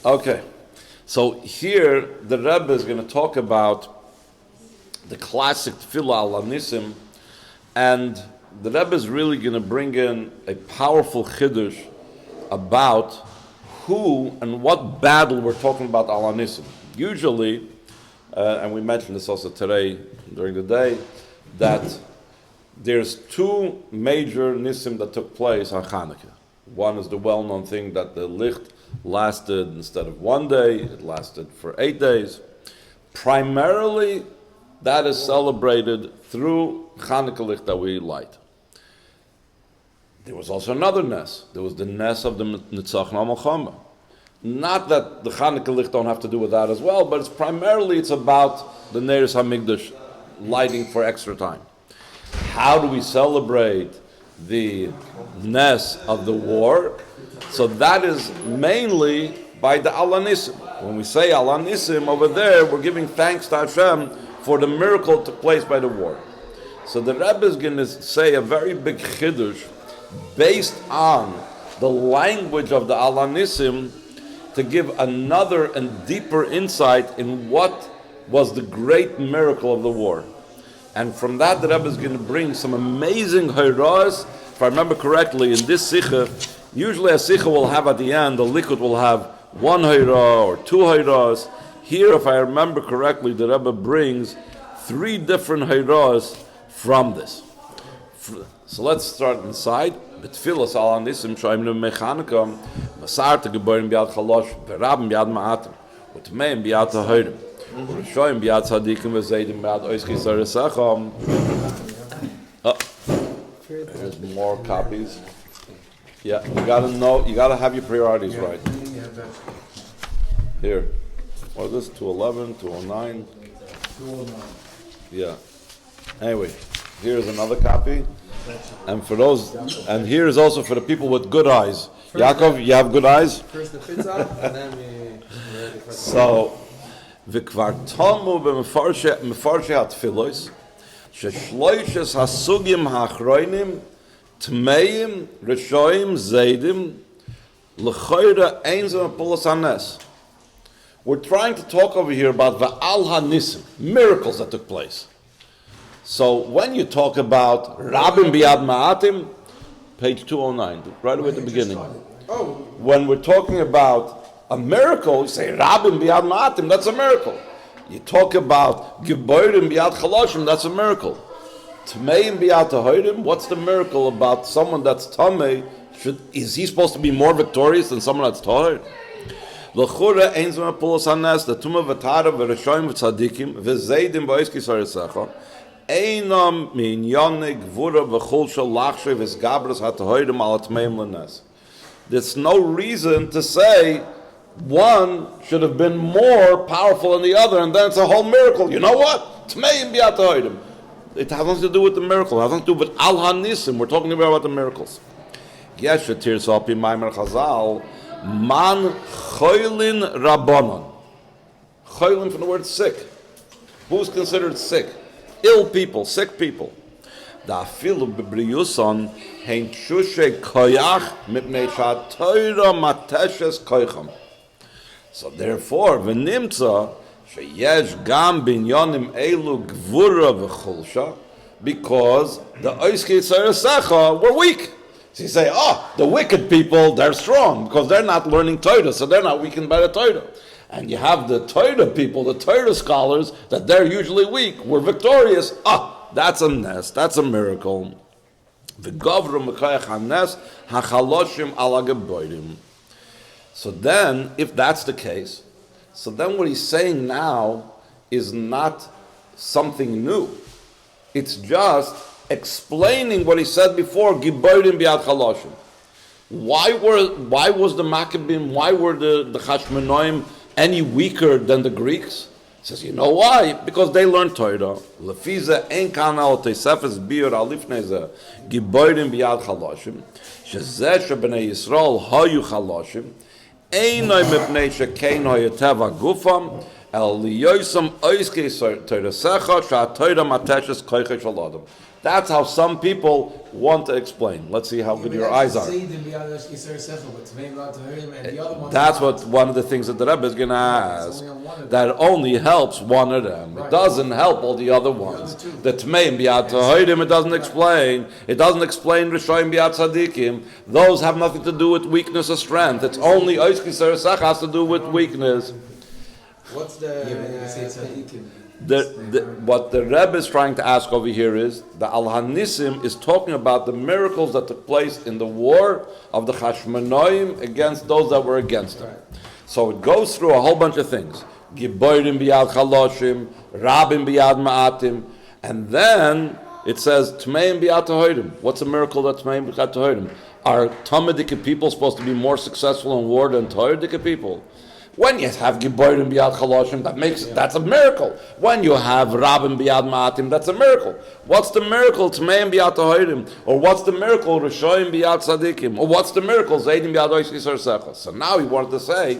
Okay, so here the Rebbe is going to talk about the classic Tefillah al Hanisim, and the Rebbe is really going to bring in a powerful chiddush about who and what battle we're talking about al Hanisim. Usually, and we mentioned this also today during the day, that there's two major Nisim that took place on Chanukah. One is the well-known thing that the Licht lasted instead of 1 day, it lasted for 8 days. Primarily, that is celebrated through Chanukah Licht that we light. There was also another Nes. There was the Nes of the Nitzachon HaMelchama. Not that the Chanukah Licht don't have to do with that as well, but it's about the Neiros HaMikdash lighting for extra time. How do we celebrate the Nes of the war? So that is mainly by the Al Hanisim. When we say Al Hanisim over there, we're giving thanks to Hashem for the miracle that took place by the war. So the Rebbe is going to say a very big chiddush based on the language of the Al Hanisim to give another and deeper insight in what was the great miracle of the war. And from that, the Rebbe is going to bring some amazing hayras. If I remember correctly, in this Sicha, usually a Sicha will have at the end, the Likutei will have one hayra or two hayras. Here, if I remember correctly, the Rebbe brings 3 different hayras from this. So let's start inside. Betfilas al Hanisim shoyim mechanukah masarta geboren biad chalosh verabim biad ma'atim utmeim biad ha'irim shoyim biad tzadikim v'zeidim biad oiski sarisacham. There's more copies. Yeah, you gotta have your priorities right. Here, what is this? 211, 209. 209. Yeah. Anyway, here's another copy. And for those, and here is also for the people with good eyes. Yaakov, you have good eyes? First the pizza, and then we ready for So, v'kvar tomu b'mefarshe hatfilos, sheshloishes hasugim ha'achroinim, tmeim, rishoim, zeidim, l'choyra einzim apulos hanes. We're trying to talk over here about the al Hanisim, miracles that took place. So when you talk about Rabim Biad Ma'atim, page 209, right away at the beginning. When we're talking about a miracle, you say Rabim Biad Ma'atim, that's a miracle. You talk about Geborim Biad Chaloshim, that's a miracle. Tmeim Biad Tahorim, what's the miracle about someone that's Tamei? Is he supposed to be more victorious than someone that's Tahir? L'chura ein zman pulos hanes, the tumah v'tara v'reshoim v'tzadikim, v'zeidim v'oiski sarisachah, einam min yonig v'ura v'chulsha lachshe v'zgabras hatahoidim al atmeim l'nes. There's no reason to say one should have been more powerful than the other, and then it's a whole miracle. You know what? Tmeim b'yatahoidim. It has nothing to do with the miracle. It has nothing to do with al Hanisim. We're talking about the miracles. Yes, shetir salpi maimer chazal. Man choylin rabbanon. Choylin from the word sick. Who's considered sick? Ill people, sick people. Da afilu bebriyuson hein shushe koyach mipnei sha'toira mateshes koycham. So therefore, v'nimtza sheyesh gam binyonim elu gvura v'chulsha, because the oiski tzarasecha were weak. So you say, the wicked people, they're strong because they're not learning Torah, so they're not weakened by the Torah. And you have the Torah people, the Torah scholars, that they're usually weak. We're victorious. That's a nes, that's a miracle. So then, if that's the case, so then what he's saying now is not something new. It's just explaining what he said before, Giborim Biad Chaloshim. Why was the Maccabim, why were the Chashmonaim any weaker than the Greeks? He says, you know why? Because they learned Torah. Lefiza ein kana al teisefes biur alifneze Giborim Biad Chaloshim shezeh shebnei Yisrael hayu Chaloshim einay mipnei shekein hayeteva gufam el liyoisam oiskei Torah secha sha'Torah mateshes koiche shaladam. That's how some people want to explain. Let's see how good your eyes are. That's what one of the things that the Rebbe is going to ask. That only helps one of them. It doesn't help all the other ones. The Tmeim B'yad Tahorim, it doesn't explain. It doesn't explain Rishoyim B'yad Tzadikim. Those have nothing to do with weakness or strength. It's only Oiski Seresach has to do with weakness. What's the what the Rebbe is trying to ask over here is the Al Hanisim is talking about the miracles that took place in the war of the Chashmonaim against those that were against them. So it goes through a whole bunch of things. Giborim biyad chaloshim, rabim biyad ma'atim, and then it says Tmeim biyad tahorim. What's a miracle that Tmeim biyad tahorim? Are Talmudic people supposed to be more successful in war than Talmudic people? When you have Giborim biyad chaloshim, that's a miracle. When you have Rabim biyad ma'atim, that's a miracle. What's the miracle Tmeim biyad tahorim? Or what's the miracle Rishoyim biyad tzadikim? Or what's the miracle Zaydim biyad oiski sarsechos? So now he wanted to say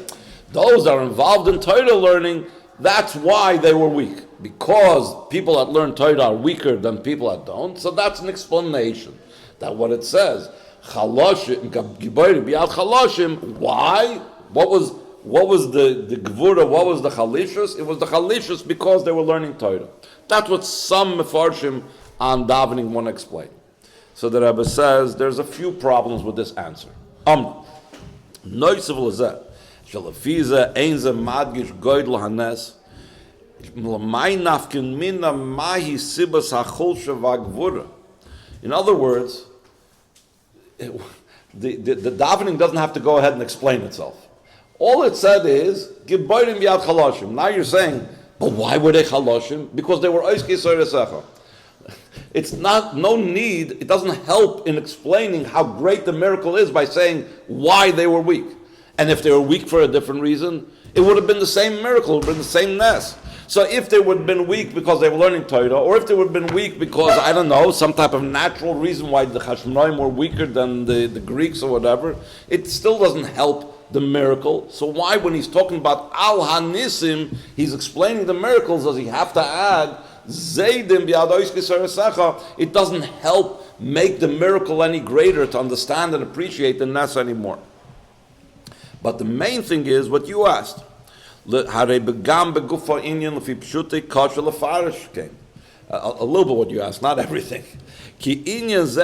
those that are involved in Torah learning, that's why they were weak. Because people that learn Torah are weaker than people that don't. So that's an explanation. That what it says. Chaloshim, Giborim biyad chaloshim. Why? What was the Gevura, what was the Chalishus? It was the Chalishus because they were learning Torah. That's what some Mefarshim on davening want to explain. So the Rebbe says there's a few problems with this answer. Noisav lezeh, shalafiza einze madgish goydel hanes, l'may nafkin mina mahi sibas hacholsha v'agvura. In other words, the davening doesn't have to go ahead and explain itself. All it said is, Giborim biyad chaloshim. Now you're saying, but why were they chaloshim? Because they were oiski soiresecha. It's no need, it doesn't help in explaining how great the miracle is by saying why they were weak. And if they were weak for a different reason, it would have been the same miracle, it would have been the same ness. So if they would have been weak because they were learning Torah, or if they would have been weak because, I don't know, some type of natural reason why the Chashmonaim were weaker than the Greeks or whatever, it still doesn't help the miracle. So why, when he's talking about Al Hanisim, he's explaining the miracles, does he have to add Zaydim b'yad oiski saresecha? It doesn't help make the miracle any greater to understand and appreciate the Ness anymore. But the main thing is what you asked. A little bit what you asked, not everything. It's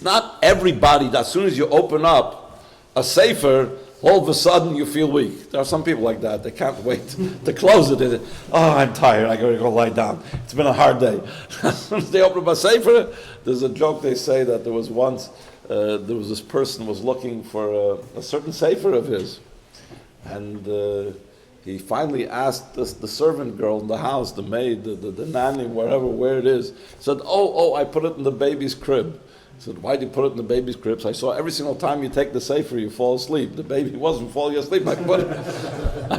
not everybody that as soon as you open up a sefer, all of a sudden you feel weak. There are some people like that. They can't wait to close it. Oh, I'm tired. I got to go lie down. It's been a hard day. As soon as they open up a sefer, there's a joke they say that there was once, there was this person was looking for a certain sefer of his. And he finally asked the servant girl in the house, the maid, the nanny, where it is, said, oh, I put it in the baby's crib. He said, why did you put it in the baby's crib? So I saw every single time you take the sefer, you fall asleep. The baby wasn't falling asleep. I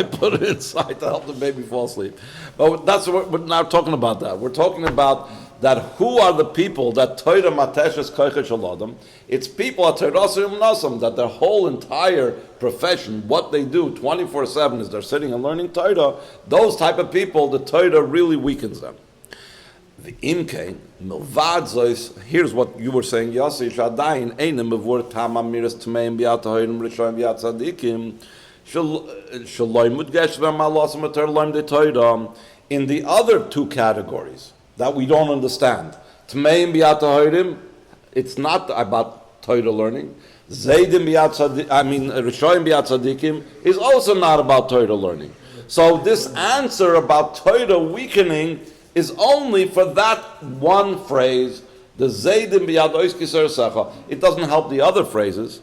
put it inside to help the baby fall asleep. But that's what we're now talking about. That we're talking about that who are the people that Torah mateshes koichesh aladam? It's people at Torah nasam that their whole entire profession, what they do 24/7 is they're sitting and learning Torah. Those type of people, the Torah really weakens them. The imke milvad zois. Here's what you were saying, Yossi Shadayin einem bevor tamam miras tmeim biat hoyim rishoyim biat tzadikim shaloi mudgesh v'malasam ater loim de Torah. In the other two categories that we don't understand, tmeim biat hoyim, it's not about Torah learning. Zaydim biat rishoyim biat tzadikim is also not about Torah learning. So this answer about Torah weakening is only for that one phrase, the Zaydim b'yad oiski saresecha. It doesn't help the other phrases.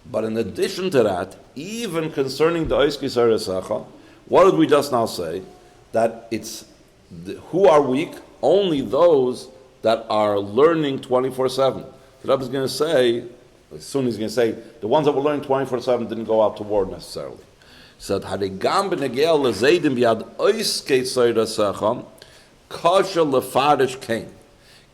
But in addition to that, even concerning the oiski saresecha, what did we just now say? That it's who are weak? Only those that are learning 24/7. The Rebbe is going to say, as soon as he's going to say, the ones that were learning 24/7 didn't go out to war necessarily. He said, Harigam b'negel leZaydim b'yad oiski saresecha Kasha lefarish came.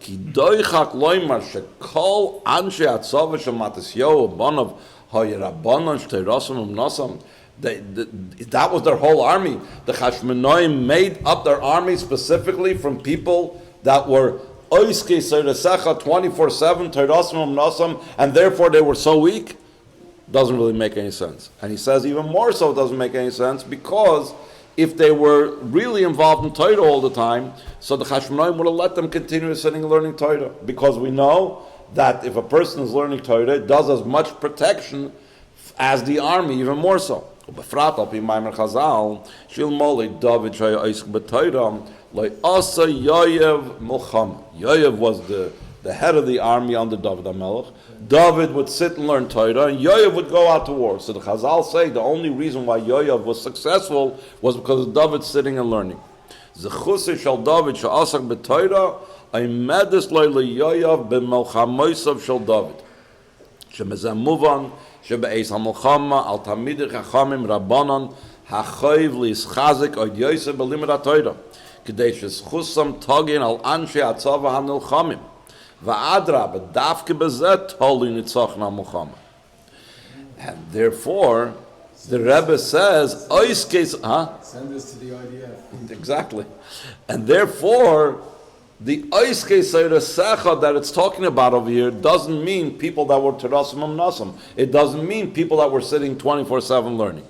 Ki doichak loymar shekol anshe atzava shematisyo bonov hayerabanon shteirasam nasam That was their whole army. The Hashmonaim made up their army specifically from people that were oiske seiresecha 24/7, Torasam Nasam, and therefore they were so weak. Doesn't really make any sense. And he says even more so it doesn't make any sense because if they were really involved in Torah all the time, so the Hashmonaim would have let them continue sitting and learning Torah. Because we know that if a person is learning Torah, it does as much protection as the army, even more so. Befrat al pi Maimer Chazal, Shil Moli David Shaya Oisk B'Torah, like Asa Yoyev Milchama. Yoyev was the head of the army under David HaMelech. David would sit and learn Torah, and Yoyev would go out to war. So the Chazal say the only reason why Yoyev was successful was because of David sitting and learning. Zechusei shel David she'asak b'Torah, aymedes lo Yoyev b'melchamosav shel David. Shemezeh muvan, shebe'eis ha-melchama al tamidei chachamim rabbanon hachoiv li'ischazik od Yosef b'limud ha-Torah, k'dei shezchusam tagin al anshe hatzava ha-nilchamim. And therefore, the Rebbe says, send this to the IDF. Exactly. And therefore, the Oiske Seiresecha that it's talking about over here doesn't mean people that were Terasim Nasam. It doesn't mean people that were sitting 24/7 learning.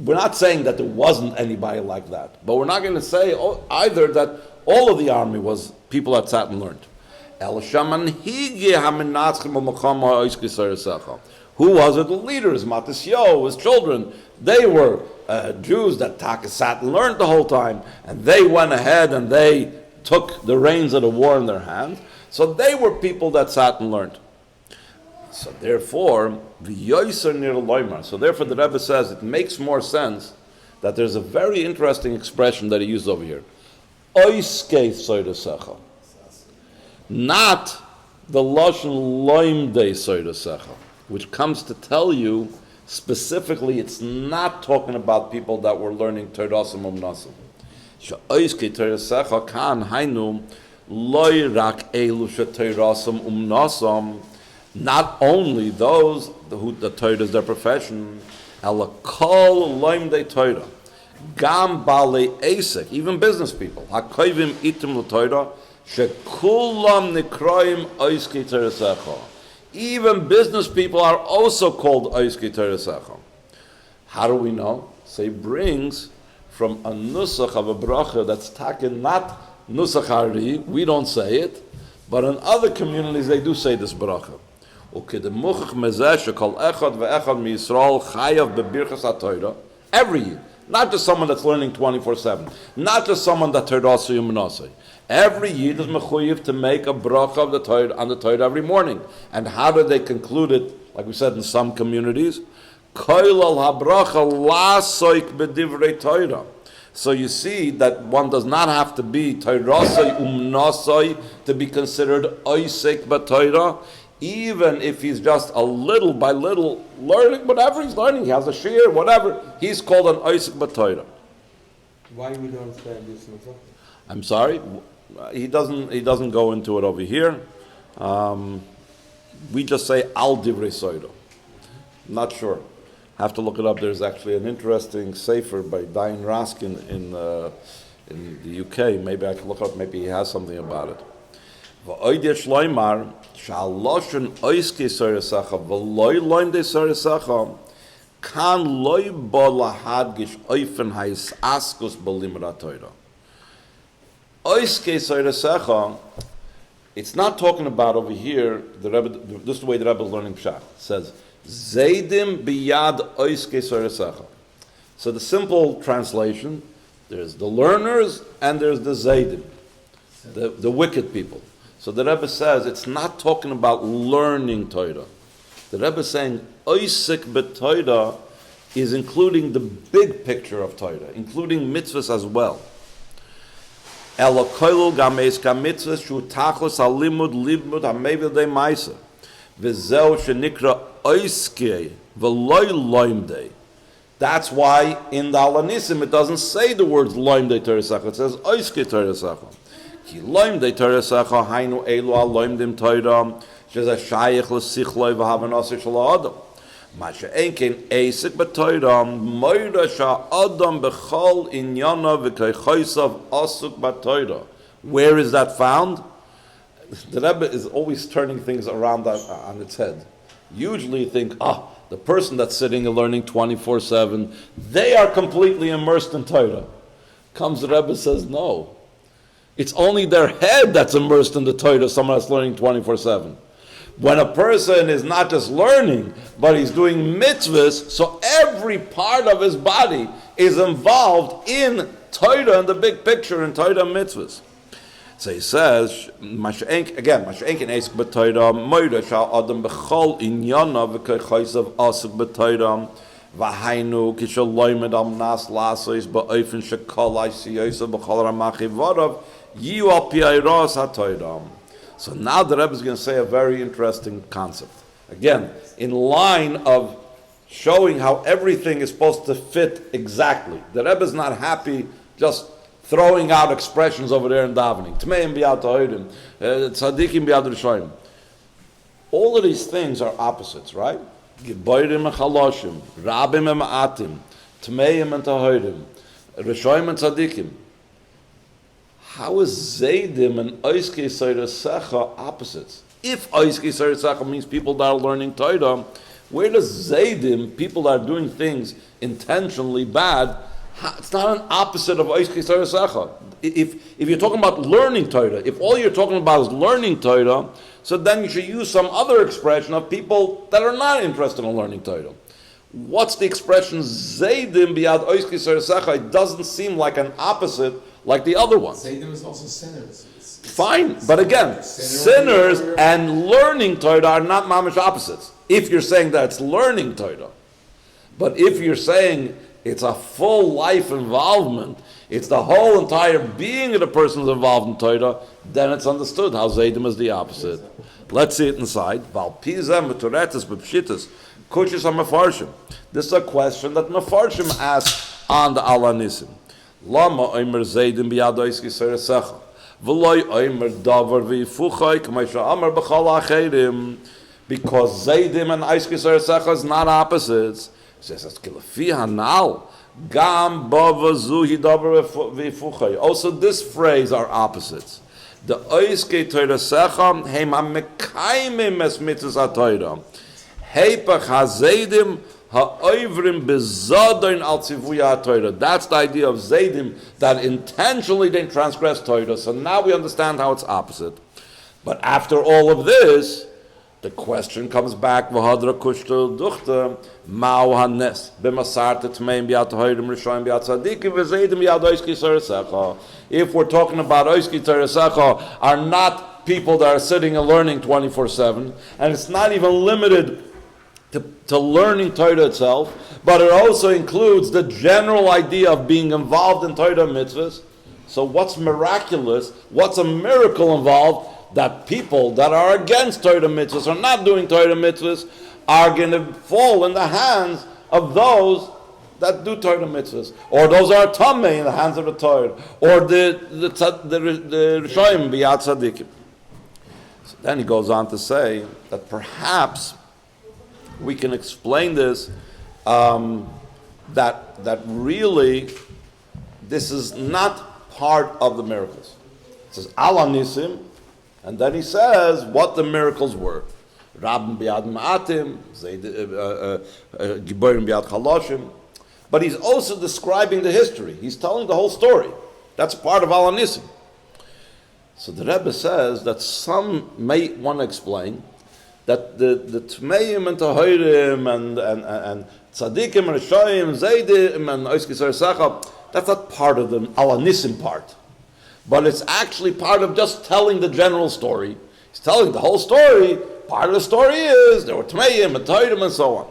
We're not saying that there wasn't anybody like that, but we're not going to say either that all of the army was people that sat and learned. Who was it? The leaders, Matisyo, his children. They were Jews that sat and learned the whole time, and they went ahead and they took the reins of the war in their hands. So they were people that sat and learned. So therefore, the Yoiser Nir Loimar. So therefore, the Rebbe says it makes more sense that there's a very interesting expression that he used over here. Oiske Seiresecha. Not the Lashon Loimdei Seiresecha, which comes to tell you specifically it's not talking about people that were learning Torasam Umnasim. She'oiske Seiresecha kan hainu loy rak elu she'Torasam Umnasam. Not only those who the Torah is their profession, ela kol loimdei Torah, gam balei esek, even business people, hakoivim itim l'Torah, shekulam nikroim oiskei Torasecha. Even business people are also called oiskei Torasecha. How do we know? So he brings from a nusach of a bracha that's taken not nusach hari, we don't say it, but in other communities they do say this bracha. Every year, not just someone that's learning 24/7, not just someone that every year is mechuyev to make a bracha of the Torah on the Torah every morning. And how do they conclude it? Like we said in some communities, so you see that one does not have to be Torasai umnasai to be considered oisek b'Torah. Even if he's just a little by little learning, whatever he's learning, he has a shiur, whatever, he's called an oisik b'Torah. Why we don't stand this? I'm sorry, he doesn't go into it over here. We just say al divrei soida. Not sure. Have to look it up. There's actually an interesting sefer by Diane Raskin in the UK. Maybe I can look up. Maybe he has something about it. Shaloshen oiske Seiresecha v'loy loimdei Seiresecha kan loy bo lahadgish oifen ha'is askus b'limud ha'Torah. Oiske Seiresecha, it's not talking about over here, the Rebbe, this is the way the Rebbe is learning Pshat. It says, Zeidim biyad oiske Seiresecha. So the simple translation, there's the learners and there's the Zeidim, the wicked people. So the Rebbe says it's not talking about learning Torah. The Rebbe is saying oisik b'Torah is including the big picture of Torah, including mitzvahs as well. Ela koilu gameis ka mitzvahs shu tachlis halimud libmud hamevidei maisa v'zeu shenikra oiskei v'loy loimdei. That's why in the Hanisim it doesn't say the words loimdei Torasecha. It says oiskei Torasecha. Ki loim de Torah secha hainu elu al loim dim Torah sheza shayich l'sichloi v'havanasir shel ha'adam. Ma she'en ken eisik b'Torah moira sha'adam b'chol inyana v'keichosav asuk b'Torah. Where is that found? The Rebbe is always turning things around on its head. Usually you think, the person that's sitting and learning 24/7, they are completely immersed in Torah. Comes the Rebbe says, no. It's only their head that's immersed in the Torah, someone that's learning 24/7. When a person is not just learning, but he's doing mitzvahs, so every part of his body is involved in Torah, in the big picture, in Torah mitzvahs. So he says, Masha'enk can ask b'Torah, Moira shall Adam b'chol inyana v'keichosav asuk b'Torah, v'hainu kishal loimed am nas lasois ba'ofen shekol aisiyosav b'chol ramachi v'arav, yiu al pi'ayros ha'Torah. So now the Rebbe is going to say a very interesting concept. Again, in line of showing how everything is supposed to fit exactly. The Rebbe is not happy just throwing out expressions over there in davening. Tmeim b'yad ta'odim, tzadikim b'yad rishoyim. All of these things are opposites, right? Giborim and chaloshim, rabim and ma'atim, tmeim and ta'odim, rishoyim and tzadikim. How is zaydim and oiskei secha opposites? If oiskei secha means people that are learning Torah, where does zaydim, people that are doing things intentionally bad, it's not an opposite of oiskei secha. If you're talking about learning Torah, if all you're talking about is learning Torah, so then you should use some other expression of people that are not interested in learning Torah. What's the expression zaydim biyad oiskei secha? It doesn't seem like an opposite like the other ones. Zaydim is also sinners. Fine, but again, sinners and learning Torah are not mamish opposites. If you're saying that it's learning Torah, but if you're saying it's a full life involvement, it's the whole entire being of the person who's involved in Torah, then it's understood how Zaydim is the opposite. Let's see it inside. This is a question that Mefarshim asked on the Al Hanisim. Lama oimer Zaydim b'yad oiskei secha, v'loy oimer davar v'yifuchay k'may sha'amar b'chal acherim, because Zaydim and oiskei secha is not opposites. He says, that's kilafi hanal, gam bava zuhi davar v'yifuchay. Also this phrase are opposites. The oiskei secha heim ha-mekaimim es mitzvahs ha-Torah, heipach ha-Zaydim ha'oivrim bezadoin al tzivuya Torah. That's the idea of Zaydim, that intentionally they transgress Torah. So now we understand how it's opposite. But after all of this, the question comes back, v'hadra kushta duchta, ma'u hanes, b'masarta tmeim b'yad hoirim rishoyim b'yad tzadikim, v'zaydim b'yad oiskei secha. If we're talking about oiskei secha, are not people that are sitting and learning 24/7, and it's not even limited to learning Torah itself, but it also includes the general idea of being involved in Torah mitzvahs. So what's miraculous, what's a miracle involved, that people that are against Torah mitzvahs or not doing Torah mitzvahs are going to fall in the hands of those that do Torah mitzvahs, or those are tamei in the hands of the Torah, or the Rishoyim b'yad tzadikim. So then he goes on to say that perhaps we can explain this, that really this is not part of the miracles. It says Al Hanisim, and then he says what the miracles were. Rabim b'yad ma'atim, Giborim b'yad chaloshim. But he's also describing the history. He's telling the whole story. That's part of Al Hanisim. So the Rebbe says that some may want to explain that the Tmeim and Tahorim and Tzadikim and Rishoyim, Zaydim and Oiskei secha, that's not part of the Al Hanisim part. But it's actually part of just telling the general story. He's telling the whole story. Part of the story is there were Tmeim and Tahorim and so on.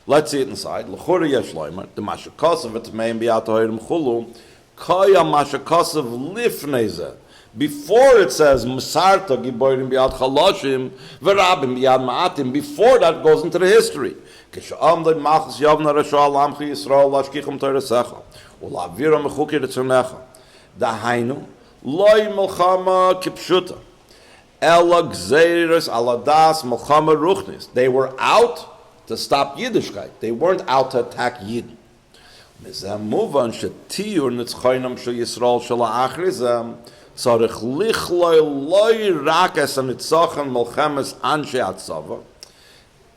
Let's see it inside. L'chura yesh loimer, the mashakasav et Tmeim b'yad Tahorim chulu, kaya mashakasav lifnei. Before it says Masarta Giborim b'yad chaloshim v'rabim b'yad ma'atim, before that goes into the history. K'sha'amdei machas yavna rasha alamchi Yisrael lashkichum Torah secha u'la'avira mechuki retzonecha. Dahainu Loi Melchama Kipshuta. Ela Gzeiris Aladas Melchama Ruchnis. They were out to stop Yiddishkeit. They weren't out to attack Yidden. Mizem Muvan Shetiur Nitzchoinam Shel Yisrael Shel Achrizem Tzarech Lichloi Loi Rakes Anitzochan Melchemes Anshe Atzava.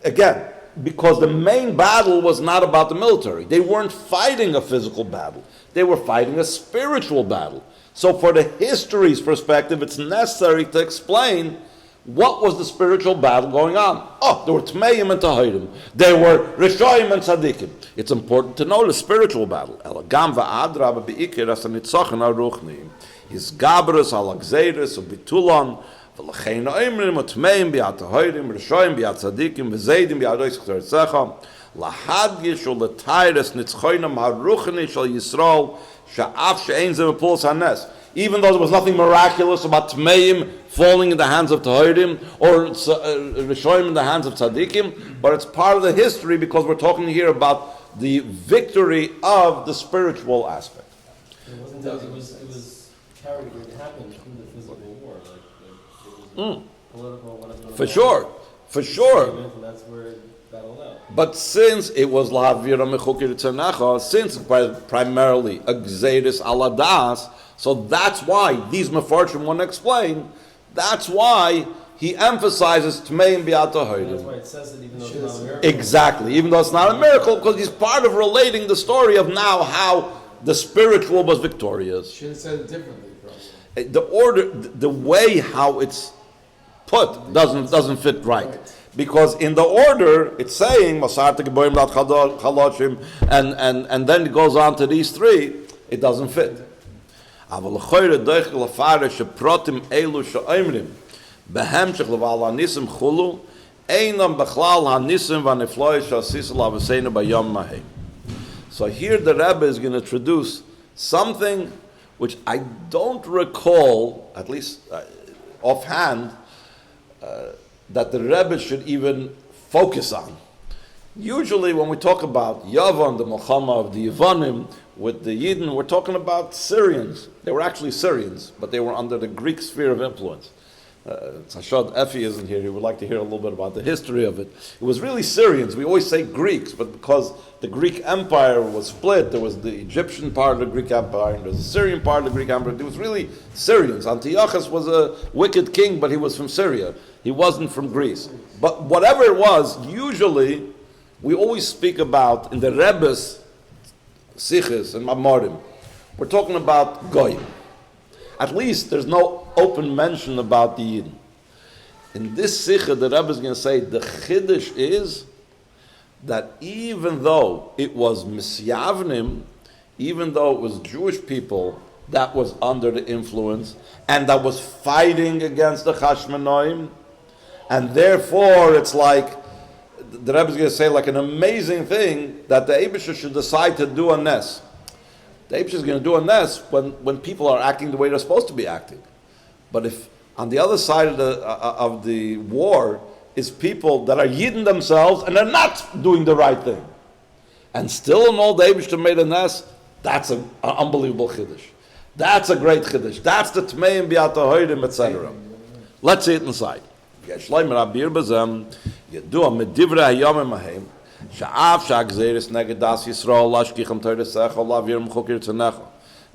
Again, because the main battle was not about the military. They weren't fighting a physical battle. They were fighting a spiritual battle. So for the history's perspective, it's necessary to explain what was the spiritual battle going on. Oh, there were Tmeim and Tahirim. There were Rishoyim and Tzadikim. It's important to know the spiritual battle. Elagam va'adra b'ikir as anitzochan aruchni. His gabrus alagzeiris ubitulan v'lachein oimrim utmeim bi'at Tahirim Rishoyim bi'at Tzadikim v'zeidim bi'at Oisik Teretzecha lahadgish u'letayres nitzchoinam haruchni shal Yisrael sha'af she'ein zeh mepulos hanes. Even though there was nothing miraculous about Tmeim falling in the hands of Tahirim or Rishoyim in the hands of Tzadikim, but it's part of the history because we're talking here about the victory of the spiritual aspect. It wasn't that, it was carried, it happened in the physical war, like it was political, whatever. For sure. And that's where it battled out. But since it was Lahavira Mechukir Tzenecha, since primarily a Gzeiris Aladas, so that's why these Mefarshim want to explain. That's why he emphasizes Tmeim Bi'at Tahirim. That's why it says it even though it's not a miracle. Exactly, even though it's not a miracle, because he's part of relating the story of now how the spiritual was victorious. Should have said it differently, probably. The order, the way how it's put doesn't fit right. Because in the order, it's saying Masarta Geboim Lat Chaloshim, and then it goes on to these three, it doesn't fit. אבל לכוירה דויך לפאר שפרוטים אלו שאומרים בהמשך לבעל הניסים חולו אינם בכלל הניסים והנפלאות שעשינו לעבודתנו ביום ההם. So here the Rebbe is going to introduce something which I don't recall, at least offhand, that the Rebbe should even focus on. Usually when we talk about Yavan, the Melchama of the Yevanim, with the Yidden, we're talking about Syrians. They were actually Syrians, but they were under the Greek sphere of influence. Hashad Effie isn't here. He would like to hear a little bit about the history of it. It was really Syrians. We always say Greeks, but because the Greek Empire was split, there was the Egyptian part of the Greek Empire, and there was the Syrian part of the Greek Empire. It was really Syrians. Antiochus was a wicked king, but he was from Syria. He wasn't from Greece. But whatever it was, usually, we always speak about, in the Rebbe's Sichos and Mamorim, we're talking about Goyim. At least there's no open mention about the Yidden. In this Sicha, the Rebbe is going to say the Chiddush is that even though it was Misyavnim, even though it was Jewish people that was under the influence and that was fighting against the Chashmonaim, and therefore it's like the Rebbe is going to say like an amazing thing that the Eibusher should decide to do a nes. The Eibusher is going to do a nes when people are acting the way they're supposed to be acting. But if on the other side of the war is people that are Yidden themselves and they're not doing the right thing, and still in all the Eibusher made a nes, that's an unbelievable Chiddush. That's a great Chiddush. That's the Tmeim Bi'at Tahirim, etc. Let's see it inside. ידוע מדברי היום ההם שאף שהגזירס נגד דס ישרול להשכיחם תרסך או להעביר מחוקר צנך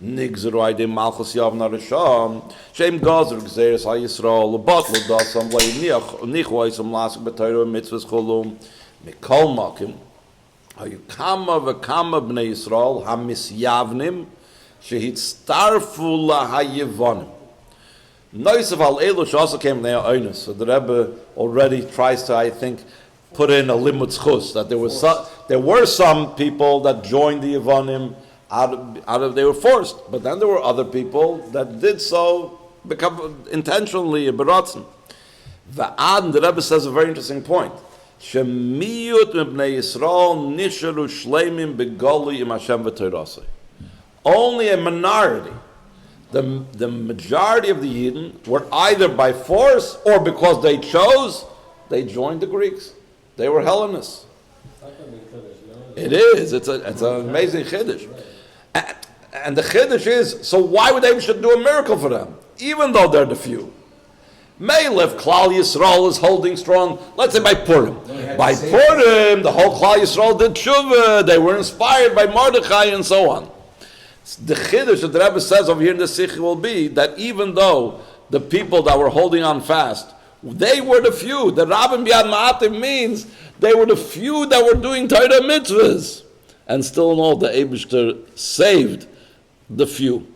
נגזרו על ידי מלכוס יבנה רשם שהם גזר גזירס על ישרול ובטלו דסם להניחו עשם לעסק בתירו ומצווס חולום מכל מקום היו כמה וכמה בני ישראל המסייבנים שהצטרפו להיוונים. Noise of al-Elush also came near Oinus. So the Rebbe already tries to, I think, put in a limud schus, that there were some people that joined the Yevonim out of they were forced, but then there were other people that did so become intentionally a beratzen. The Rebbe says a very interesting point. Shemiyut mibnei Yisrael nisharu shleimim begoli im Hashem v'teirasei. Only a minority. The majority of the Yidden were either by force or because they chose, they joined the Greeks. They were Hellenists. It is. It's an amazing Chiddush. And the chiddush is, so why would they should do a miracle for them, even though they're the few? Meil, if Klal Yisrael is holding strong, let's say by Purim. By Purim, the whole Klal Yisrael did tshuva. They were inspired by Mordechai and so on. The chiddush that the Rebbe says over here in the Sikh will be that even though the people that were holding on fast, they were the few. The Rabbim Biad Ma'atim means they were the few that were doing Torah mitzvahs. And still in all, the Eibishter saved the few.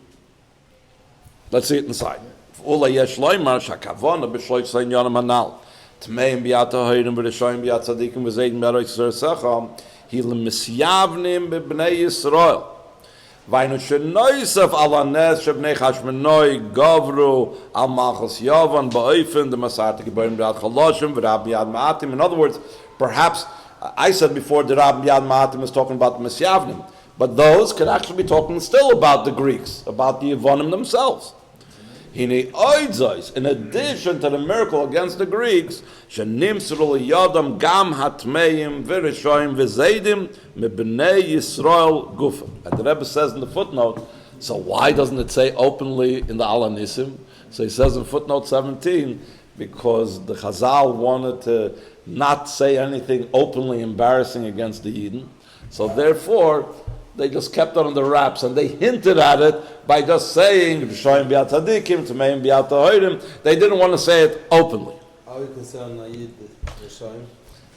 Let's see it inside. Ula yesh loymar shakavona b'shloich sein yonam hanal. Tmeim b'yat ha'hoyrim v'rishoyim b'yat tzadikim v'zeidim b'yaroy tzor secham. Hilim misyavnim b'bnei Yisrael. Vainu shenoisef ala nes shebnei chashmenoi gavru al malchus yavan ba'oifen the masarta geborim b'yat chaloshim v'rab b'yad ma'atim. In other words, perhaps, I said before the Rab b'yad ma'atim is talking about the misyavnim. But those could actually be talking still about the Greeks, about the Yevonim themselves. In addition to the miracle against the Greeks, Yadam Gam Hatmeim Virishoim Vizaidim Mibnei Yisrael Gufa. And the Rebbe says in the footnote, so why doesn't it say openly in the Hanisim? So he says in footnote 17, because the Chazal wanted to not say anything openly embarrassing against the Yidden. So therefore, they just kept it on the wraps, and they hinted at it by just saying, they didn't want to say it openly. How you can say on Nayid, Rishoyim,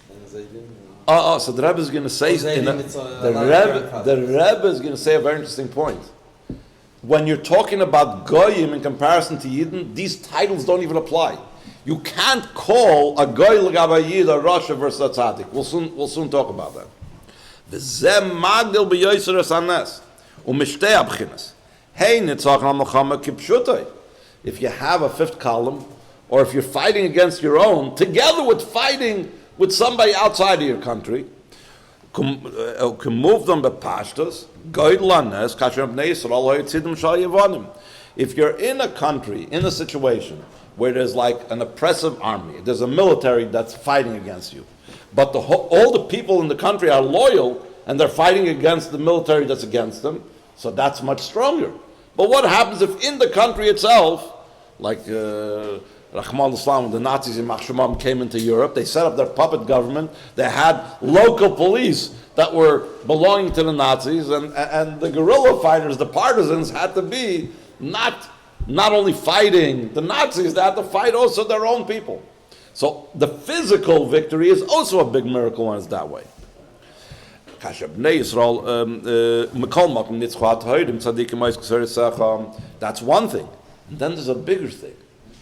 and Zaydim? So the Rebbe is going to say, the Rebbe is going to say a very interesting point. When you're talking about Goyim in comparison to Yidden, these titles don't even apply. You can't call a Goy l'gabay Yid a Rasha versus a Tzaddik. We'll soon talk about that. V'zem magdil b'yoyser es u'mishtei abchinas. Hey, nitzach al-mochama kipshutai. If you have a fifth column, or if you're fighting against your own, together with fighting with somebody outside of your country, can move them b'pashtas, goyd lanes, kasher b'nei Yisrael lo yitzidim shal yevonim. If you're in a country, in a situation, where there's like an oppressive army, there's a military that's fighting against you, but all the people in the country are loyal, and they're fighting against the military that's against them, so that's much stronger. But what happens if in the country itself, like Rahman al-Islam, the Nazis in Machshumam came into Europe, they set up their puppet government, they had local police that were belonging to the Nazis, and the guerrilla fighters, the partisans, had to be not only fighting the Nazis, they had to fight also their own people. So the physical victory is also a big miracle when it's that way. That's one thing. And then there's a bigger thing.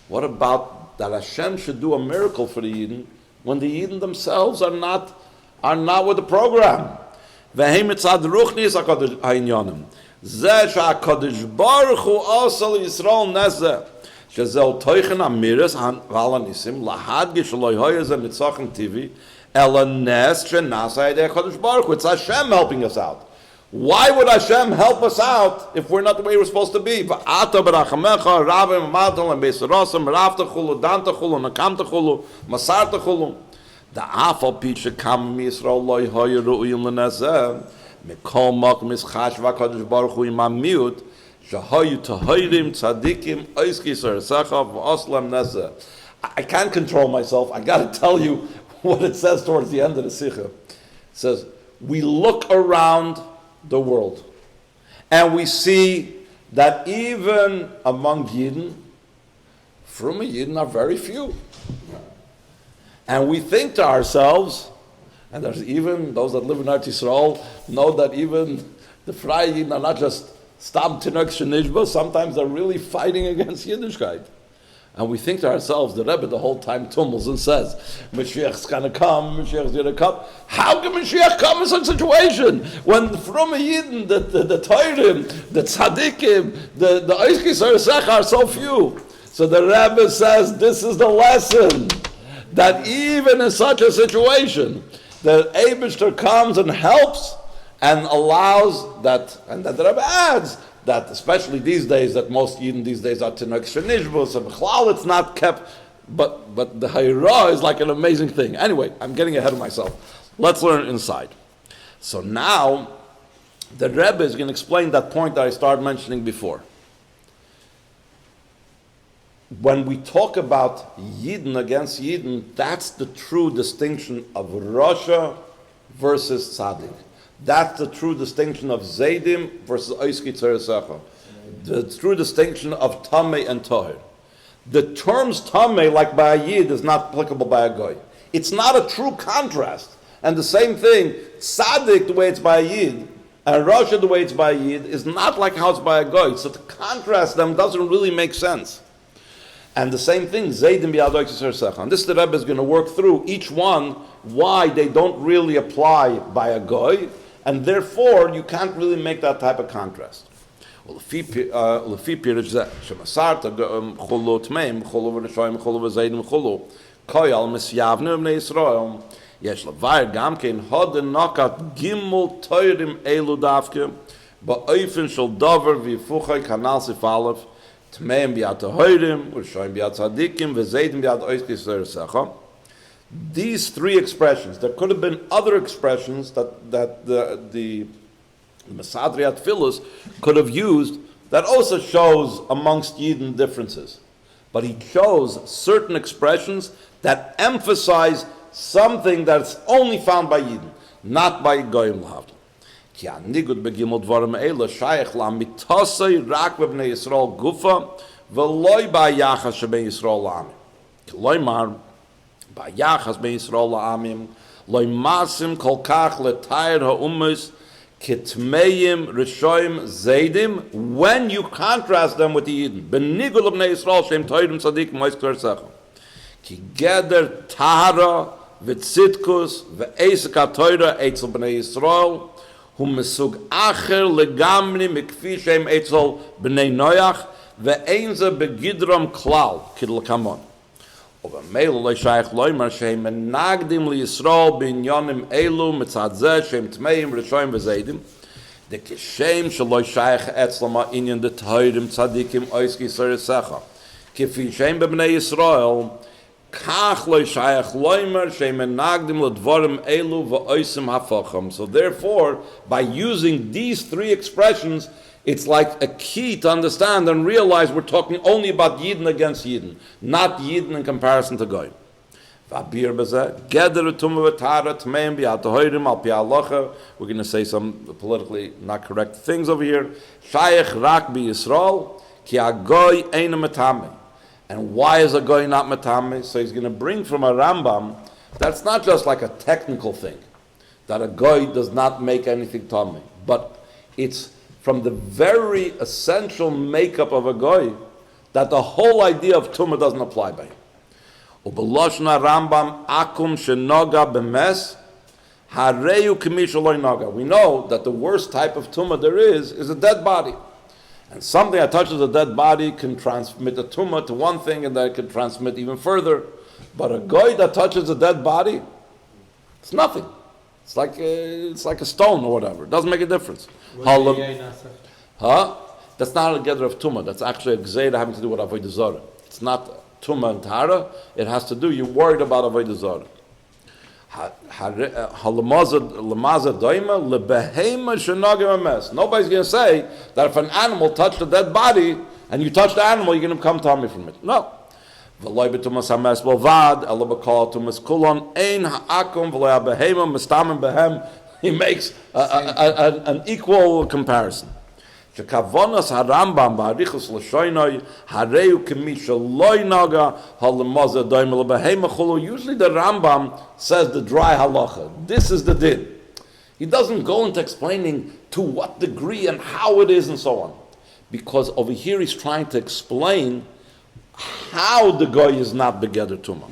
What about that Hashem should do a miracle for the Yidden when the Yidden themselves are not with the program? Shazel toichen amiris Hanisim lahadgish loyhoyes and nitzachim tivi elanes shenasai de Kodesh Baruch Hu. It's Hashem helping us out. Why would Hashem help us out if we're not the way we're supposed to be? V'ata b'rachamecha rabim amadol and beisarosam raftachulu dantachulu nakamtachulu masartachulu the afal picha kam Yisrael loyhoye ru'im lenazeh mikol makom ischash v'Kodesh Baruch Hu imam miut. I can't control myself. I got to tell you what it says towards the end of the Sikha. It says, we look around the world and we see that even among Yidden, Fruma Yidden are very few. And we think to ourselves, and there's even those that live in Eretz Yisrael know that even the Frei Yidden are not just Stam Tinok Shenishba, sometimes they're really fighting against Yiddishkeit. And we think to ourselves, the Rebbe the whole time tumbles and says, Mashiach's going to come, Mashiach's going to come. How can Mashiach come in such a situation? When from a Yidden, the Teirim, the Tzadikim, the Oiskis are so few. So the Rebbe says, this is the lesson, that even in such a situation, the Eibishter comes and helps, and allows that, and that the Rebbe adds, that especially these days, that most Yidden these days are Tinok Shenishbus, and B'chlal it's not kept, but the Hayra is like an amazing thing. Anyway, I'm getting ahead of myself. Let's learn inside. So now, the Rebbe is going to explain that point that I started mentioning before. When we talk about Yidden against Yidden, that's the true distinction of Rasha versus Tzaddik. That's the true distinction of Zaydim versus Oiski Tzeresecha. The true distinction of Tameh and Tahir. The terms Tameh, like by a Yid, is not applicable by a Goy. It's not a true contrast. And the same thing, Tzaddik, the way it's by a Yid, and Rasha, the way it's by a Yid, is not like how it's by a Goy. So to contrast them doesn't really make sense. And the same thing, Zaydim B'yad Oiski Tzeresecha. And this the Rebbe is going to work through each one, why they don't really apply by a Goy, and therefore you can't really make that type of contrast. לפי פירש זה, שמסרת חולו תמאים, חולו ורשעים, חולו וזיידים, חולו, קויל מסייבנו בני ישראל, יש לבאר גם כן הוד נוקת גימל תוירים אלו דווקא, באופן של דובר ויפוחי כנ"ל סעיף א', תמאים ביד טהורים, ורשעים ביד צדיקים, וזיידים ביד אויסקי תzeresecha. These three expressions, there could have been other expressions that the Mesadriat Phyllis could have used that also shows amongst Yidden differences. But he chose certain expressions that emphasize something that's only found by Yidden, not by Goyim L'havdil. Ki hanigud begimel dvarim eila shayach la'mitasei rak b'bnei Yisrael gufa v'loi ba'yachas shebnei Yisrael la'amim. Loimar ba'yachas b'nei Yisrael la'amim loi masim kol kach l'tayr ha'umis Kitmeim, Rishoim, Zaydim, when you contrast them with the Yidden. Benigul b'nei Yisrael, Shem Toirim Tzadikim, Mois Tzeresecha. Ki geder Tahara, V'tzitkus, V'esek HaToira, Eitzel b'nei Yisrael, Hu Mesug Acher, Legamni, Mikfi Shem Eitzel b'nei Noach, V'einze Begidram Klal, Kidl Kamon. Aber Meil lo shaykh loimer sheim menagdim li Yisrael binyanim elu mitzad zeh shem tmeim rishoim vezaydim de kishem shlo shaykh etzlama inyan de toirim tzadikim oiski tzeresecha kifi shem b'bnei Yisrael kach lo shaykh loimer sheim menagdim li dvarim elu v'oisim hafacham. So therefore, by using these three expressions, it's like a key to understand and realize we're talking only about Yidden against Yidden, not Yidden in comparison to Goyim. We're going to say some politically not correct things over here. And why is a Goy not metame? So he's going to bring from a Rambam that's not just like a technical thing, that a Goy does not make anything tame, but it's from the very essential makeup of a Goy, that the whole idea of Tumah doesn't apply by him. Ubeloshna Rambam akum shenoga b'mes hareyu k'mish lo noga. We know that the worst type of Tumah there is a dead body. And something that touches a dead body can transmit a Tumah to one thing, and that can transmit even further. But a Goy that touches a dead body, it's nothing. It's like a stone or whatever. It doesn't make a difference. That's not a gather of tumah. That's actually a gzeira having to do with avodah zarah. It's not tumah and tahara. It has to do. You're worried about avodah zarah. Nobody's going to say that if an animal touched a dead body and you touch the animal, you're going to come to me from it. No. He makes an equal comparison. Usually the Rambam says the dry halacha. This is the din. He doesn't go into explaining to what degree and how it is and so on. Because over here he's trying to explain how the Goy is not begeder tumah.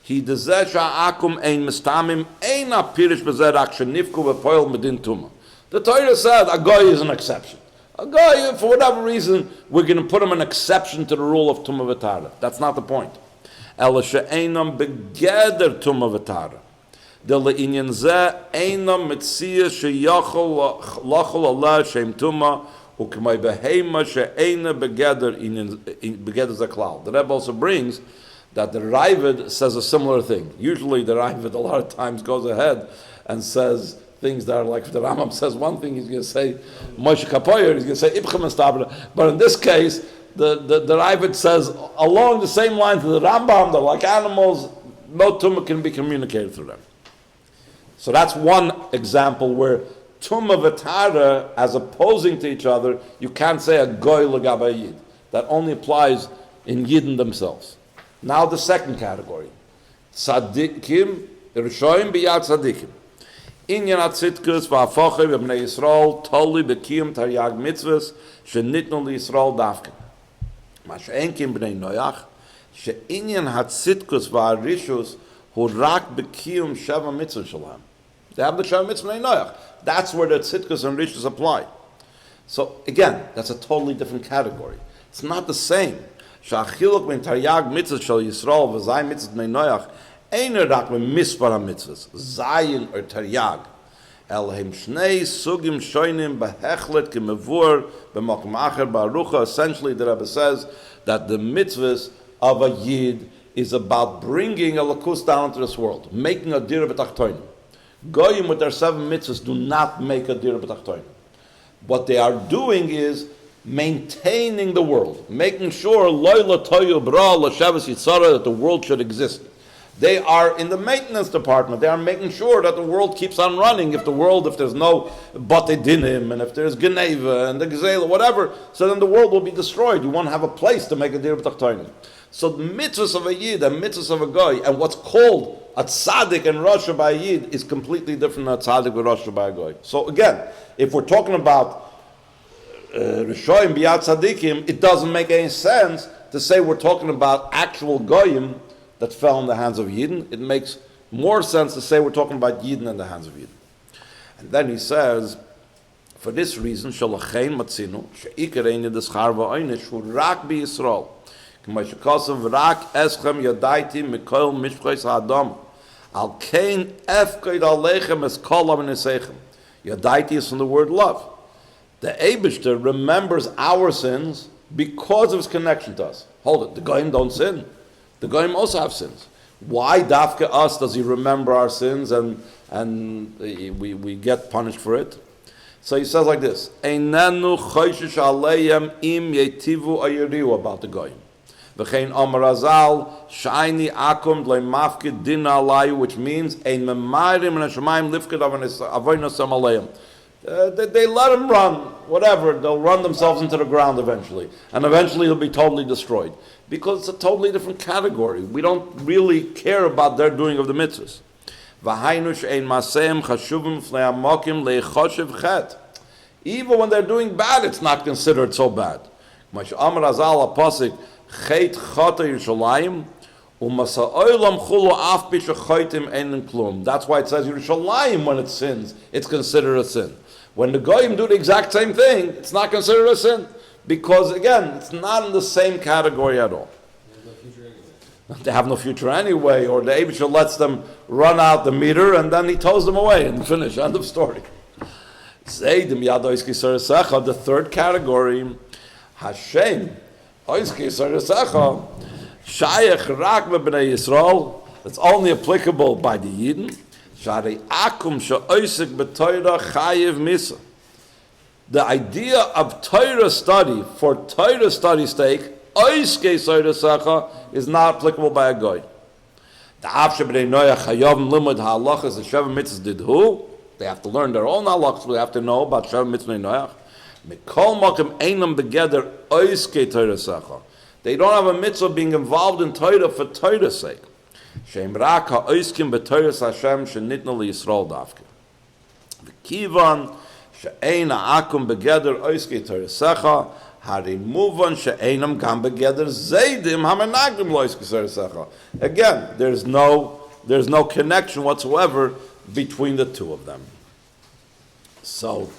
He dezesha akum ein mistamim ein apirish bezerak shenifku v'poil medin tumah. The Torah said a Goy is an exception. A Goy, for whatever reason, we're going to put him an exception to the rule of tumah v'tara. That's not the point. Ela she'einam begeder tumah v'tara. De le'inyan zeh einam mitziyah sheyachol lachol Allah shem tumah. The Rebbe also brings that the Ravid says a similar thing. Usually the Ravid a lot of times goes ahead and says things that are like, if the Rambam says one thing, he's going to say Moshe Kapoyer, he's going to say Ibchem and Stabra. But in this case, the Ravid says, along the same lines of the Rambam, they're like animals, no tumah can be communicated through them. So that's one example where tumah v'tara, as opposing to each other, you can't say a goy l'gabay yid. That only applies in yidden themselves. Now the second category. Tzadikim, Rishoyim b'yad tzadikim. Inyan atzitkus v'afoche v'bnei Yisrael toli b'kiyum taryag mitzvahs shenitnu l'Yisrael dafkin. Ma she'enkim b'nei Noach she'inyan hatzitkus v'arishus hu rak b'kiyum sheva mitzvah shalom. They have the sheva mitzvah b'nei Noach. That's where the tzitkus and rishus apply. So again, that's a totally different category. It's not the same. Sha'achiluk ben taryag mitzvah shal Yisrael v'zay mitzvah b'nei Noach Einer rak me mispar ha-mitzvahs, Zayin or Taryag, Elhem Shnei Sugim Shoinim Behechlet Kemevur B'Makom Acher Ba'arucha. Essentially, the Rebbe says that the mitzvahs of a Yid is about bringing a lakus down into this world, making a dira b'tachtoinim. Goyim with their 7 mitzvahs do not make a dira b'tachtoinim. What they are doing is maintaining the world, making sure loyla toyu bra l'shavas yitzara, that the world should exist. They are in the maintenance department. They are making sure that the world keeps on running. If there's no bate dinim, and if there's geneva and the gazela, whatever, so then the world will be destroyed. You won't have a place to make a dir b'tachtoinim. So the mitzvahs of a yid and mitzvahs of a goy, and what's called a tzaddik and rasha by a yid is completely different than a tzaddik and rasha by a goy. So again, if we're talking about rishoyim biyad tzaddikim, it doesn't make any sense to say we're talking about actual goyim that fell in the hands of Yidden. It makes more sense to say we're talking about Yidden in the hands of Yidden. And then he says, for this reason, Shalachein Matzinu, She'ikerein Yedishar Va'oinish, Hu Rak Bi Yisrael, K'mashikosav Rak Eschem Yadaiti Mikoil Mishpchais Ha'adam, Al Kein Efkoid Alechem Es Kol Am Nesechem. Yadaiti is from the word love. The Eibishter remembers our sins because of his connection to us. Hold it, the Goyim don't sin. The Goyim also have sins. Why dafka us does he remember our sins and we get punished for it? So he says like this: Einenu choishish aleim im yetivu ayiriu, about the Goyim. V'chein Amar Azal shayni akum le'mafkid din alayu, which means ein memayrim and hashemayim lifkid avoynasam aleim. They let him run, whatever. They'll run themselves into the ground eventually. And eventually he'll be totally destroyed. Because it's a totally different category. We don't really care about their doing of the mitzvahs. Even when they're doing bad, it's not considered so bad. That's why it says Yerushalayim, when it sins, it's considered a sin. When the Goyim do the exact same thing, it's not considered a sin. Because again, it's not in the same category at all. They have no future anyway, or the Eibusha lets them run out the meter and then he tows them away and finish. End of story. The third category, Hashem, Shayach Rak B'nei Yisrael, that's only applicable by the Yidden. The idea of Torah study, for Torah study's sake, is not applicable by a goy. They have to learn their own halachas, they have to know about Sheva Mitzvah Noach. They don't have a mitzvah being involved in Torah for Torah's sake. She'ein ha'akum begeder oiskei toresecha, harimuvan she'einam gam begeder zeidim hamenagdim loiskei toresecha. Again, there's no connection whatsoever between the two of them. So,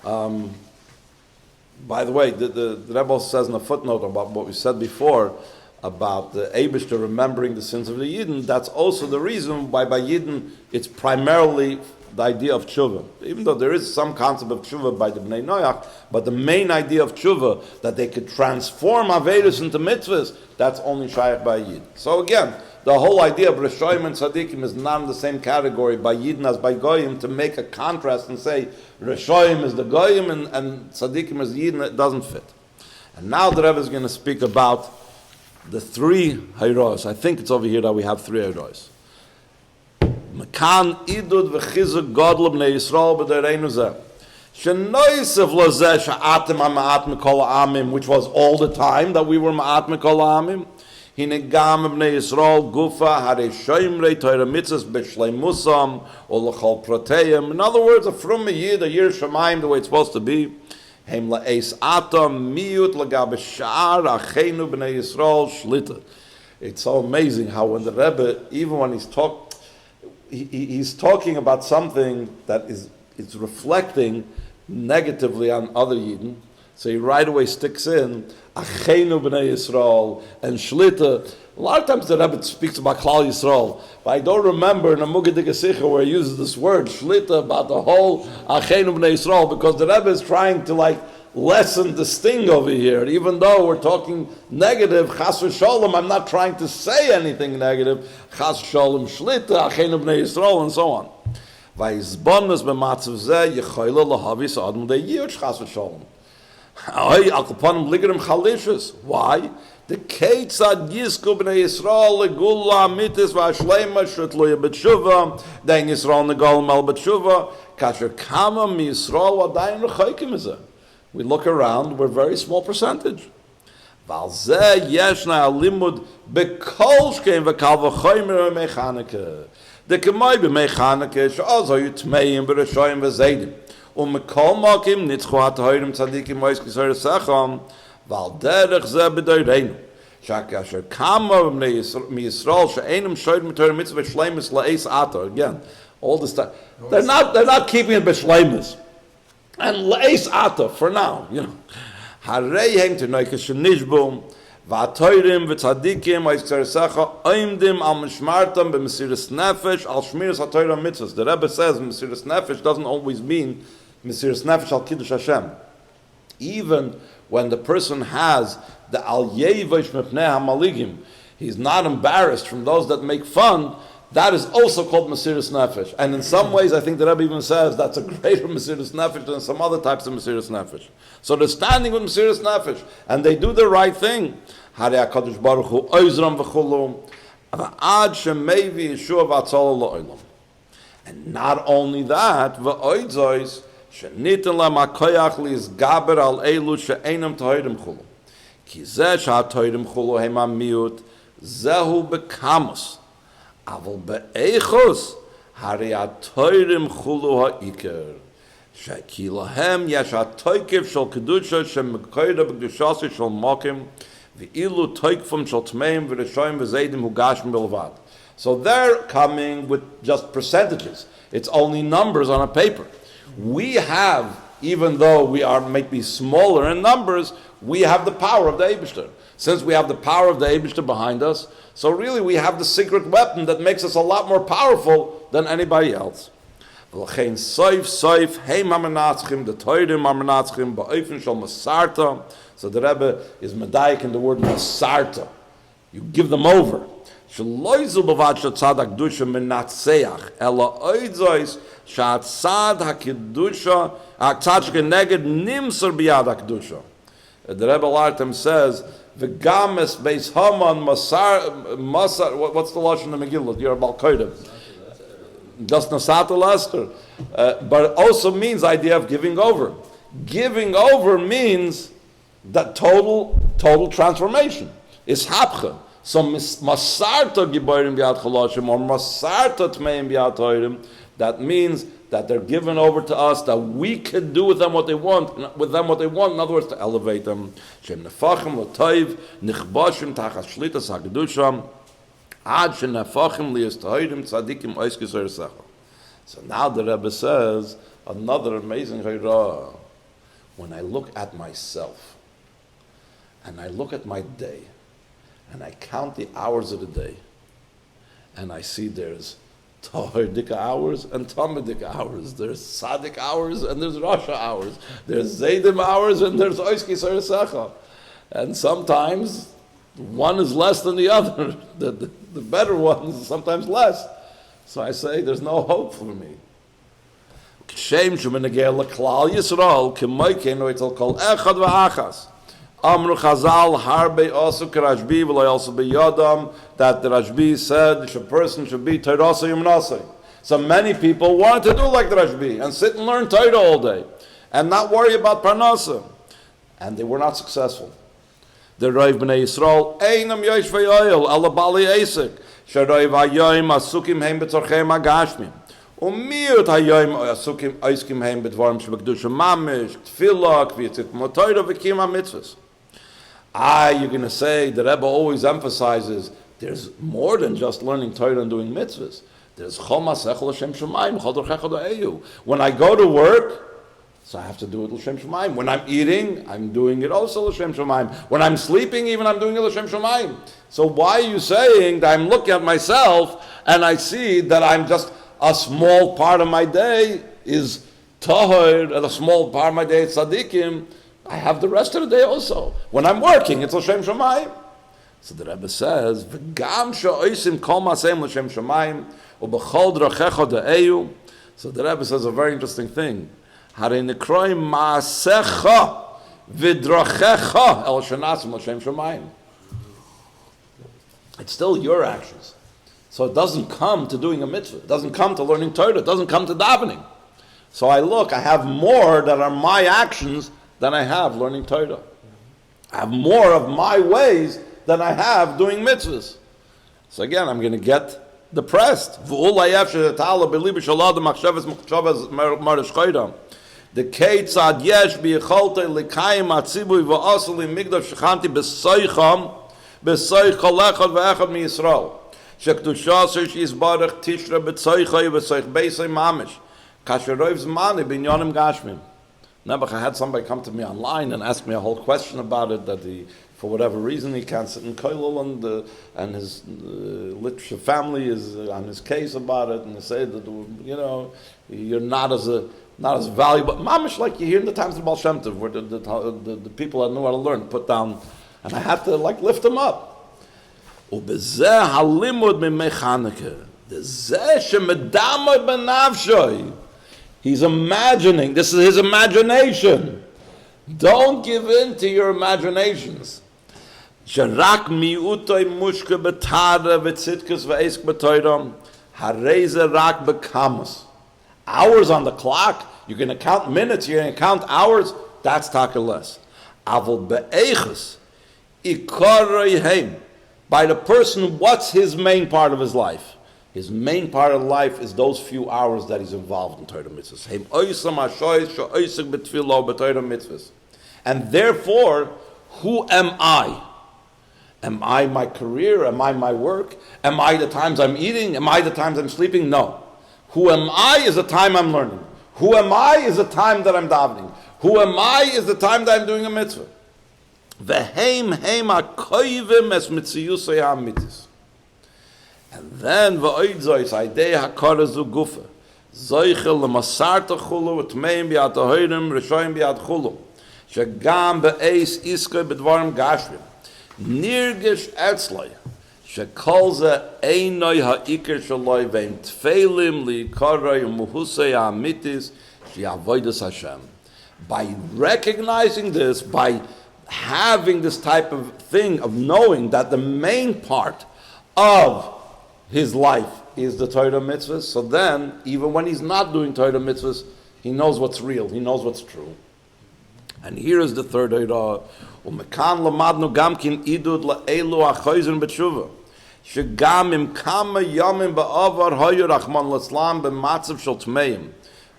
by the way, the Rebbe says in a footnote about what we said before about the Eibishter remembering the sins of the Yidden. That's also the reason why by Yidden it's primarily the idea of tshuva. Even though there is some concept of tshuva by the Bnei Noach, but the main idea of tshuva, that they could transform Averis into mitzvahs, that's only shayach by Yid. So again, the whole idea of Rishoyim and Tzaddikim is not in the same category by Yidden as by Goyim, to make a contrast and say Rishoyim is the Goyim and Tzaddikim is Yidden, it doesn't fit. And now the Rebbe is going to speak about the three Hayros. I think it's over here that we have three Hayros. Mekan idud v'chizuk godl b'nei Yisrael b'dereinu zeh. Shenoisev lozeh sha'atem ha'ma'at mikol ha'amim, which was all the time that we were ma'at mikol ha'amim. Hinegam b'nei Yisrael gufa harei shoymrei Torah mitzvahs b'shleimusam or l'chol proteim. In other words, a from a yid, a year shamayim, the way it's supposed to be. Heim la'eis atom miyut l'gab sha'ar achenu b'nei Yisrael shlita. It's so amazing how when the Rebbe, even when he's talking about something that is reflecting negatively on other Yidden, so he right away sticks in Achenu b'nei Yisrael and Shlita. A lot of times the Rebbe speaks about Klal Yisrael, but I don't remember in a Mugadik Sichos where he uses this word Shlita about the whole Achenu b'nei Yisrael, because the Rebbe is trying to lessen the sting over here. Even though we're talking negative, Chas v'Sholem, I'm not trying to say anything negative. Chas v'Sholem Shlita, Achenu b'nei Yisrael, and so on. Vayizbonus b'matzav zeh yechoyle lahavis adam deyiyot Chas v'Sholem. Why? The Keitzad Yisku b'nei Yisrael legula mitis v'ashleima shutluya b'tshuva dein Yisrael negol mel b'tshuva kasher kama mi Yisrael wadayin rechoikim zeh. We look around, we're a very small percentage. Val zeh yeshna alimud b'kol shkein v'kal v'choymer mechanike. The kemai b'mechanike she'ozo yutmeim b'reshoyim v'zeidim. Umekol makim nitzchu ha'tohirim tzadikim moiskis ha'resacham val derech zeh b'doireinu. Shakasher kama mi Yisrael she'enim shoyim m'tohirim mitzvah shleimus la'eis ato. Again, all this time. They're not keeping it b'shleimus. And le'es ata, for now, Hareihem tenoikas shenishbum, v'atoirim v'tzadikim, ha'yitzarisecha, oimdim al mishmartam b'mesiris nefesh, al shmiras ha'toira mitzvahs. The Rebbe says mesiris nefesh doesn't always mean mesiris nefesh al kiddush Hashem. Even when the person has the al yevish mepnei ha'maligim, he's not embarrassed from those that make fun. That is also called Mesiris Nefesh. And in some ways, I think the Rebbe even says that's a greater Mesiris Nefesh than some other types of Mesiris Nefesh. So they're standing with Mesiris Nefesh, and they do the right thing. Harei HaKadosh Baruch Hu oizram v'chulu, v'ad shemevi Yeshua v'atzala la'olam. And not only that, v'oizois, shenitin lam ha'koyach li'izgaber al eilu she'enam tohirim chulu. Ki zeh she'atohirim chulu heim ha'miut, zehu b'kamus. Aval be'echos harei ha'toirim chulu ha'ikar. She'ki lahem yesh ha'toikev shel kedusha she'mekoyda b'kedushasi shel mokim v'ilu toikfum shel tmeim v'reshoyim v'zeidim hugashim bilvad. So they're coming with just percentages. It's only numbers on a paper. We have, even though we might be smaller in numbers, we have the power of the Eibishter. Since we have the power of the Eibishter behind us, so really we have the secret weapon that makes us a lot more powerful than anybody else. V'lachein soif, heim ha'menatzchim, the toirim ha'menatzchim, ba'ofen shel masarta. So the Rebbe is medayik in the word masarta. You give them over. Shloizu b'vad she'tzad ha'kedusha menatzeach, ela oizois she'atzad ha'kedusha, ha'tzad she'keneged nimser b'yad ha'kedusha. The Rebbe Lartem says, "V'games beis Haman masar. What's the lashon of the Megillah? You're a Balkoidim. Just nasata lester, but it also means the idea of giving over. Giving over means that total transformation. Is hapcha. So masarta giborim biad chaloshim or masarta tmeim biad toirim. That means that they're given over to us, that we can do with them what they want. In other words, to elevate them. Shem nefachim l'toiv, nichbashim tachas shlitas ha'kedusham, ad shem nefachim li'yistahayim tzadikim oiskis ha'resecha. So now the Rebbe says, another amazing hayra. When I look at myself, and I look at my day, and I count the hours of the day, and I see there's Tohidik hours and Talmudic hours. There's Tzaddik hours and there's Rasha hours. There's Zaydim hours and there's Oiski Saresecha. And sometimes One is less than the other. The better one is sometimes less. So I say there's no hope for me. Kshem shemenegel leklal Yisrael k'moikein oitel kol echad v'achas. Amru Chazal harbe also k'Rashbi v'lo also b'yodam, that the Rashbi said a person should be Torah Yomnasei. So many people wanted to do like the Rashbi and sit and learn Torah all day and not worry about Parnasa. And they were not successful. The Rav Bnei Yisrael einam yosh v'yoyel ala bali esek sharoiv hayoim asukim heim b'tzorcheim hagashmim umiut hayoim asukim oiskim heim b'dvarim shebekdusha mamish tefillah kvitzit motoira v'kim ha-mitzvahs. You're going to say the Rebbe always emphasizes there's more than just learning Torah and doing mitzvahs. There's chomas echol Hashem Shemayim chol dorchecha do'eyu. When I go to work, so I have to do it l'shem Shemayim. When I'm eating, I'm doing it also l'shem Shemayim. When I'm sleeping, even I'm doing it l'shem Shemayim. So why are you saying that I'm looking at myself and I see that I'm just a small part of my day is tahor and a small part of my day is tzaddikim? I have the rest of the day also. When I'm working, it's l'shem Shemayim. So the Rebbe says, "V'gam she'oisim kol ma'aseim l'shem Shemayim u'b'chol drachecha de'eyu." So the Rebbe says a very interesting thing. Harei nekroim ma'asecha v'drachecha el shenasim l'shem Shemayim. It's still your actions. So it doesn't come to doing a mitzvah. It doesn't come to learning Torah. It doesn't come to davening. So I have more that are my actions than I have learning Torah. I have more of my ways than I have doing mitzvahs. So again, I'm going to get depressed. The Keitzad yesh b'yicholte l'kayim atzibui v'osel imigdav shechanti b'soicham b'soich kol echad v'echad miYisrael shekdushasir sheyizbarach tishra b'soichai v'soich beisai mamish kasher roiv zmani b'inyonim gashmim. Nebuch, I had somebody come to me online and ask me a whole question about it, that for whatever reason, he can't sit in kollel, and his literature family is on his case about it, and they say that, you're not as valuable. Mamish, like you hear in the times of Baal Shem Tov, where the people that know how to learn put down, and I had to lift them up. Ubezeh halimud mimei Chanukah, dezeh shemedamod benavshoi. He's imagining. This is his imagination. Don't give in to your imaginations. Sharak miutoy mushke betara v'tzitkus v'esk betoydom hareze rak bekamus. Hours on the clock. You're going to count minutes. You're going to count hours. That's taka less. Avol be'eches ikaroi heim. By the person, what's his main part of his life? His main part of life is those few hours that he's involved in Torah mitzvahs. And therefore, who am I? Am I my career? Am I my work? Am I the times I'm eating? Am I the times I'm sleeping? No. Who am I is the time I'm learning. Who am I is the time that I'm davening. Who am I is the time that I'm doing a mitzvah. V'heim heim ha'koyvim es mitziyusay ha'mitzvahs. And then v'oidzois aidei hakara zu gufa zoichel l'masarta chulu v'tmeim b'yad ahoyrim rishoyim b'yad chulu shegam be'eis iskoi b'dvarim gashvim nirgish etzloi shekol ze einoi ha'ikir shaloi v'im tfeilim li'karoi muhusei ha'amitis she'avodas Hashem. By recognizing this, by having this type of thing of knowing that the main part of his life is the Torah mitzvahs, so then, even when he's not doing Torah mitzvahs, he knows what's real, he knows what's true. And here is the third Torah. Umekan lamadnu gamkin idud la'elu achoyzin b'tshuva. Shegam im kama yamim ba'avar hoyu rachman l'slam b'matzav shel tmeim.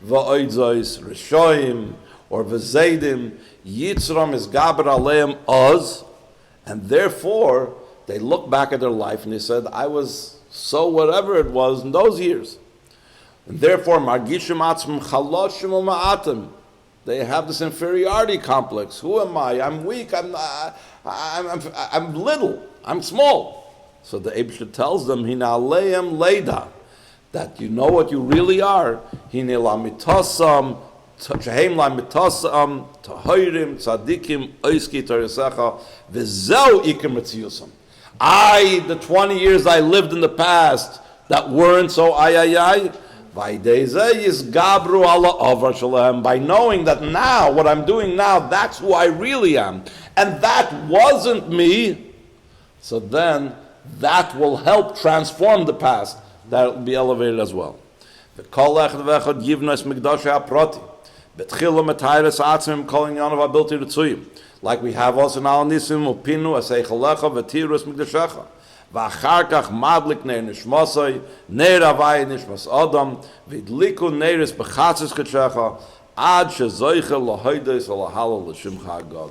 Va'oidzois rishoyim or v'zeidim yitzram is gaber aleim oz. And therefore, they look back at their life and they said, I was so whatever it was in those years. And therefore, margishim atzmim chaloshim u'ma'atim. They have this inferiority complex. Who am I? I'm weak. I'm little. I'm small. So the Eibusha tells them, Hina aleim leida, that you know what you really are. Hine lamitosam shehem la mitasam tahirim tzadikim oiski torisecha v'zeu ikim mitziyusam. The 20 years I lived in the past that weren't so by knowing that now, what I'm doing now, that's who I really am. And that wasn't me. So then, that will help transform the past. That will be elevated as well. Like we have also in Hanisim, Upinu, Aseichalecha, Vetirus, Mikdashecha. ואחר כך מדליק נר נשמוסי, נר הווי נשמוס אדם, והדליקו נרס בחצס קדשך, עד שזויכה להידס ולהלל לשמך הגדול.